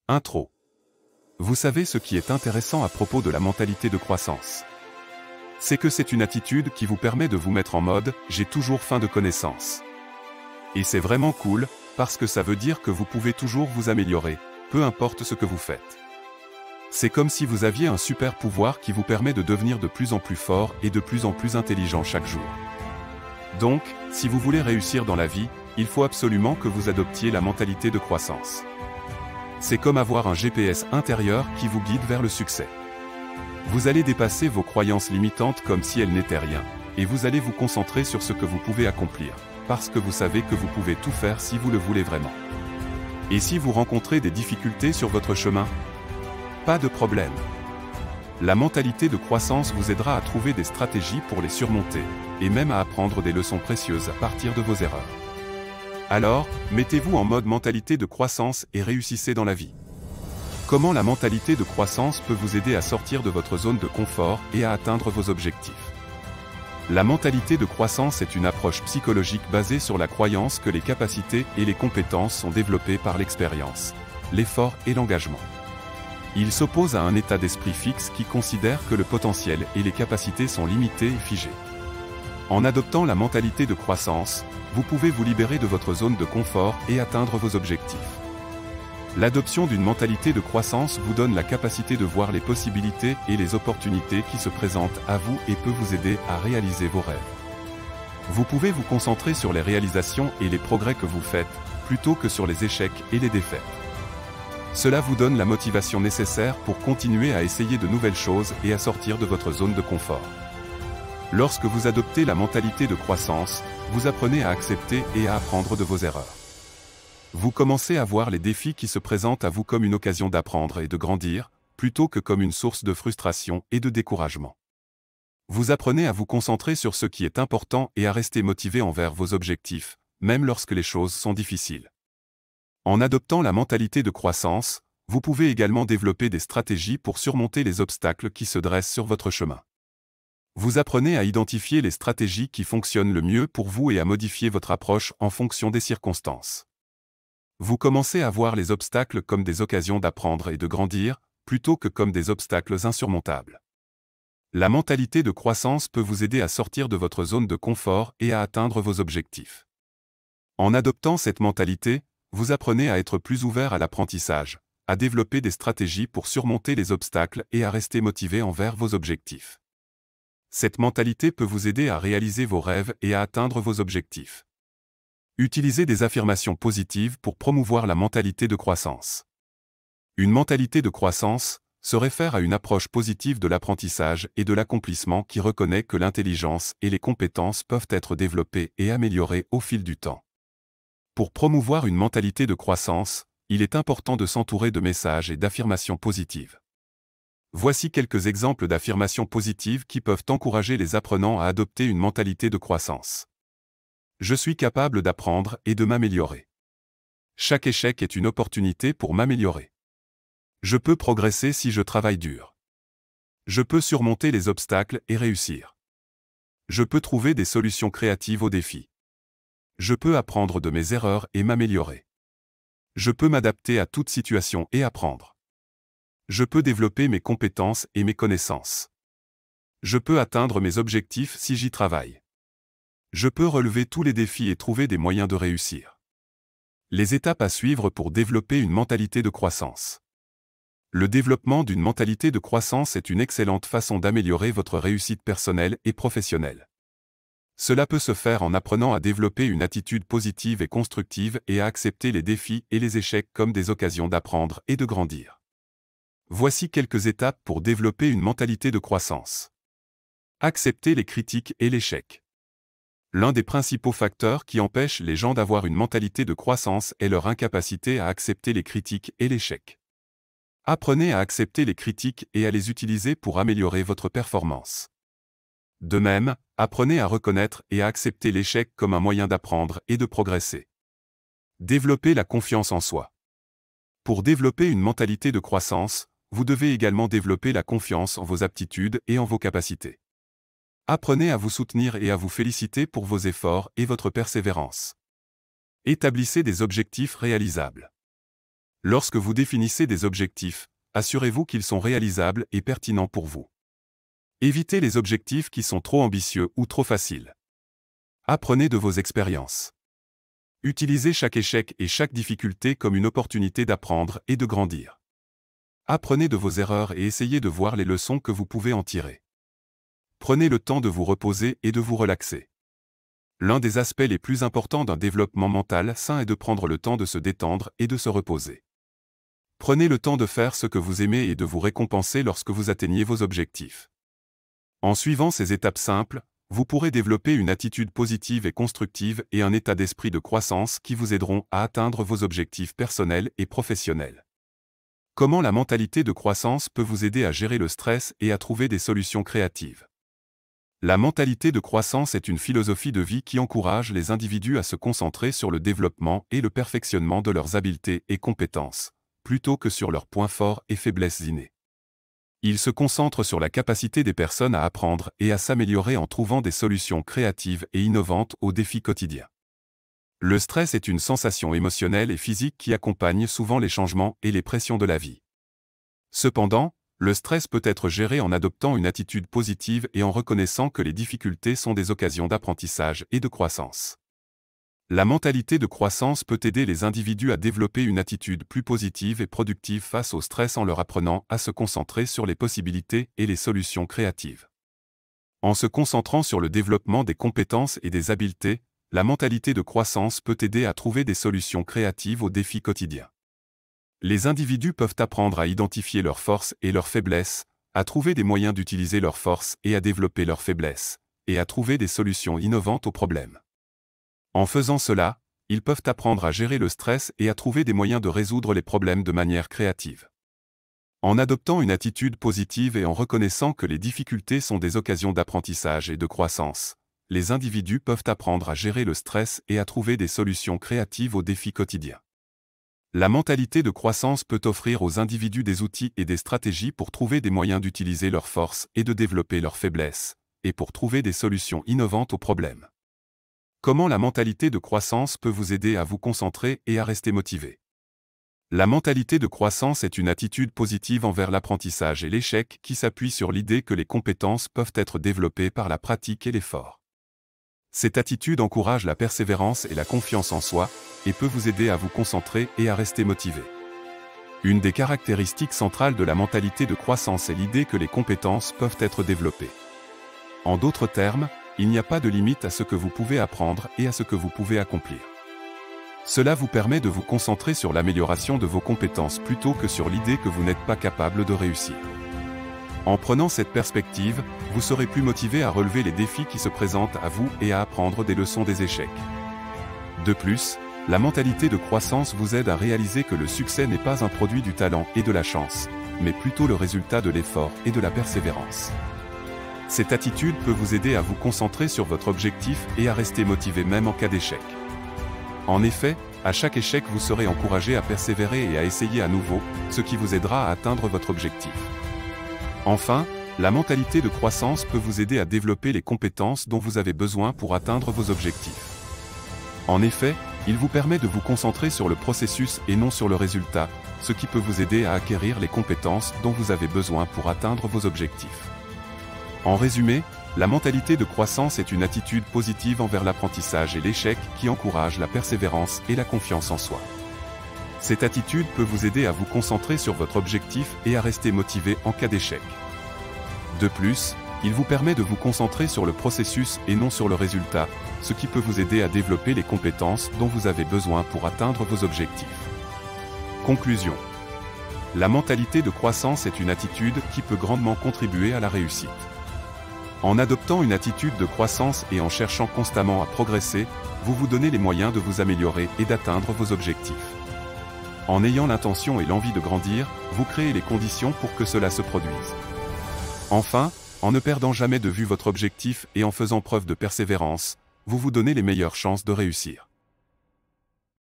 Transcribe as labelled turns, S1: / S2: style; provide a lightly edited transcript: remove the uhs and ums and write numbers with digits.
S1: Intro. Vous savez ce qui est intéressant à propos de la mentalité de croissance? C'est que c'est une attitude qui vous permet de vous mettre en mode « j'ai toujours faim de connaissances ». Et c'est vraiment cool, parce que ça veut dire que vous pouvez toujours vous améliorer, peu importe ce que vous faites. C'est comme si vous aviez un super pouvoir qui vous permet de devenir de plus en plus fort et de plus en plus intelligent chaque jour. Donc, si vous voulez réussir dans la vie, il faut absolument que vous adoptiez la mentalité de croissance. C'est comme avoir un GPS intérieur qui vous guide vers le succès. Vous allez dépasser vos croyances limitantes comme si elles n'étaient rien, et vous allez vous concentrer sur ce que vous pouvez accomplir, parce que vous savez que vous pouvez tout faire si vous le voulez vraiment. Et si vous rencontrez des difficultés sur votre chemin? Pas de problème. La mentalité de croissance vous aidera à trouver des stratégies pour les surmonter, et même à apprendre des leçons précieuses à partir de vos erreurs. Alors, mettez-vous en mode mentalité de croissance et réussissez dans la vie. Comment la mentalité de croissance peut vous aider à sortir de votre zone de confort et à atteindre vos objectifs? La mentalité de croissance est une approche psychologique basée sur la croyance que les capacités et les compétences sont développées par l'expérience, l'effort et l'engagement. Il s'oppose à un état d'esprit fixe qui considère que le potentiel et les capacités sont limités et figés. En adoptant la mentalité de croissance, vous pouvez vous libérer de votre zone de confort et atteindre vos objectifs. L'adoption d'une mentalité de croissance vous donne la capacité de voir les possibilités et les opportunités qui se présentent à vous et peut vous aider à réaliser vos rêves. Vous pouvez vous concentrer sur les réalisations et les progrès que vous faites, plutôt que sur les échecs et les défaites. Cela vous donne la motivation nécessaire pour continuer à essayer de nouvelles choses et à sortir de votre zone de confort. Lorsque vous adoptez la mentalité de croissance, vous apprenez à accepter et à apprendre de vos erreurs. Vous commencez à voir les défis qui se présentent à vous comme une occasion d'apprendre et de grandir, plutôt que comme une source de frustration et de découragement. Vous apprenez à vous concentrer sur ce qui est important et à rester motivé envers vos objectifs, même lorsque les choses sont difficiles. En adoptant la mentalité de croissance, vous pouvez également développer des stratégies pour surmonter les obstacles qui se dressent sur votre chemin. Vous apprenez à identifier les stratégies qui fonctionnent le mieux pour vous et à modifier votre approche en fonction des circonstances. Vous commencez à voir les obstacles comme des occasions d'apprendre et de grandir, plutôt que comme des obstacles insurmontables. La mentalité de croissance peut vous aider à sortir de votre zone de confort et à atteindre vos objectifs. En adoptant cette mentalité, vous apprenez à être plus ouvert à l'apprentissage, à développer des stratégies pour surmonter les obstacles et à rester motivé envers vos objectifs. Cette mentalité peut vous aider à réaliser vos rêves et à atteindre vos objectifs. Utilisez des affirmations positives pour promouvoir la mentalité de croissance. Une mentalité de croissance se réfère à une approche positive de l'apprentissage et de l'accomplissement qui reconnaît que l'intelligence et les compétences peuvent être développées et améliorées au fil du temps. Pour promouvoir une mentalité de croissance, il est important de s'entourer de messages et d'affirmations positives. Voici quelques exemples d'affirmations positives qui peuvent encourager les apprenants à adopter une mentalité de croissance. Je suis capable d'apprendre et de m'améliorer. Chaque échec est une opportunité pour m'améliorer. Je peux progresser si je travaille dur. Je peux surmonter les obstacles et réussir. Je peux trouver des solutions créatives aux défis. Je peux apprendre de mes erreurs et m'améliorer. Je peux m'adapter à toute situation et apprendre. Je peux développer mes compétences et mes connaissances. Je peux atteindre mes objectifs si j'y travaille. Je peux relever tous les défis et trouver des moyens de réussir. Les étapes à suivre pour développer une mentalité de croissance. Le développement d'une mentalité de croissance est une excellente façon d'améliorer votre réussite personnelle et professionnelle. Cela peut se faire en apprenant à développer une attitude positive et constructive et à accepter les défis et les échecs comme des occasions d'apprendre et de grandir. Voici quelques étapes pour développer une mentalité de croissance. Accepter les critiques et l'échec. L'un des principaux facteurs qui empêchent les gens d'avoir une mentalité de croissance est leur incapacité à accepter les critiques et l'échec. Apprenez à accepter les critiques et à les utiliser pour améliorer votre performance. De même, apprenez à reconnaître et à accepter l'échec comme un moyen d'apprendre et de progresser. Développez la confiance en soi. Pour développer une mentalité de croissance, vous devez également développer la confiance en vos aptitudes et en vos capacités. Apprenez à vous soutenir et à vous féliciter pour vos efforts et votre persévérance. Établissez des objectifs réalisables. Lorsque vous définissez des objectifs, assurez-vous qu'ils sont réalisables et pertinents pour vous. Évitez les objectifs qui sont trop ambitieux ou trop faciles. Apprenez de vos expériences. Utilisez chaque échec et chaque difficulté comme une opportunité d'apprendre et de grandir. Apprenez de vos erreurs et essayez de voir les leçons que vous pouvez en tirer. Prenez le temps de vous reposer et de vous relaxer. L'un des aspects les plus importants d'un développement mental sain est de prendre le temps de se détendre et de se reposer. Prenez le temps de faire ce que vous aimez et de vous récompenser lorsque vous atteignez vos objectifs. En suivant ces étapes simples, vous pourrez développer une attitude positive et constructive et un état d'esprit de croissance qui vous aideront à atteindre vos objectifs personnels et professionnels. Comment la mentalité de croissance peut vous aider à gérer le stress et à trouver des solutions créatives? La mentalité de croissance est une philosophie de vie qui encourage les individus à se concentrer sur le développement et le perfectionnement de leurs habiletés et compétences, plutôt que sur leurs points forts et faiblesses innées. Il se concentre sur la capacité des personnes à apprendre et à s'améliorer en trouvant des solutions créatives et innovantes aux défis quotidiens. Le stress est une sensation émotionnelle et physique qui accompagne souvent les changements et les pressions de la vie. Cependant, le stress peut être géré en adoptant une attitude positive et en reconnaissant que les difficultés sont des occasions d'apprentissage et de croissance. La mentalité de croissance peut aider les individus à développer une attitude plus positive et productive face au stress en leur apprenant à se concentrer sur les possibilités et les solutions créatives. En se concentrant sur le développement des compétences et des habiletés, la mentalité de croissance peut aider à trouver des solutions créatives aux défis quotidiens. Les individus peuvent apprendre à identifier leurs forces et leurs faiblesses, à trouver des moyens d'utiliser leurs forces et à développer leurs faiblesses, et à trouver des solutions innovantes aux problèmes. En faisant cela, ils peuvent apprendre à gérer le stress et à trouver des moyens de résoudre les problèmes de manière créative. En adoptant une attitude positive et en reconnaissant que les difficultés sont des occasions d'apprentissage et de croissance, les individus peuvent apprendre à gérer le stress et à trouver des solutions créatives aux défis quotidiens. La mentalité de croissance peut offrir aux individus des outils et des stratégies pour trouver des moyens d'utiliser leurs forces et de développer leurs faiblesses, et pour trouver des solutions innovantes aux problèmes. Comment la mentalité de croissance peut vous aider à vous concentrer et à rester motivé? La mentalité de croissance est une attitude positive envers l'apprentissage et l'échec qui s'appuie sur l'idée que les compétences peuvent être développées par la pratique et l'effort. Cette attitude encourage la persévérance et la confiance en soi, et peut vous aider à vous concentrer et à rester motivé. Une des caractéristiques centrales de la mentalité de croissance est l'idée que les compétences peuvent être développées. En d'autres termes, il n'y a pas de limite à ce que vous pouvez apprendre et à ce que vous pouvez accomplir. Cela vous permet de vous concentrer sur l'amélioration de vos compétences plutôt que sur l'idée que vous n'êtes pas capable de réussir. En prenant cette perspective, vous serez plus motivé à relever les défis qui se présentent à vous et à apprendre des leçons des échecs. De plus, la mentalité de croissance vous aide à réaliser que le succès n'est pas un produit du talent et de la chance, mais plutôt le résultat de l'effort et de la persévérance. Cette attitude peut vous aider à vous concentrer sur votre objectif et à rester motivé même en cas d'échec. En effet, à chaque échec vous serez encouragé à persévérer et à essayer à nouveau, ce qui vous aidera à atteindre votre objectif. Enfin, la mentalité de croissance peut vous aider à développer les compétences dont vous avez besoin pour atteindre vos objectifs. En effet, il vous permet de vous concentrer sur le processus et non sur le résultat, ce qui peut vous aider à acquérir les compétences dont vous avez besoin pour atteindre vos objectifs. En résumé, la mentalité de croissance est une attitude positive envers l'apprentissage et l'échec qui encourage la persévérance et la confiance en soi. Cette attitude peut vous aider à vous concentrer sur votre objectif et à rester motivé en cas d'échec. De plus, il vous permet de vous concentrer sur le processus et non sur le résultat, ce qui peut vous aider à développer les compétences dont vous avez besoin pour atteindre vos objectifs. Conclusion. La mentalité de croissance est une attitude qui peut grandement contribuer à la réussite. En adoptant une attitude de croissance et en cherchant constamment à progresser, vous vous donnez les moyens de vous améliorer et d'atteindre vos objectifs. En ayant l'intention et l'envie de grandir, vous créez les conditions pour que cela se produise. Enfin, en ne perdant jamais de vue votre objectif et en faisant preuve de persévérance, vous vous donnez les meilleures chances de réussir.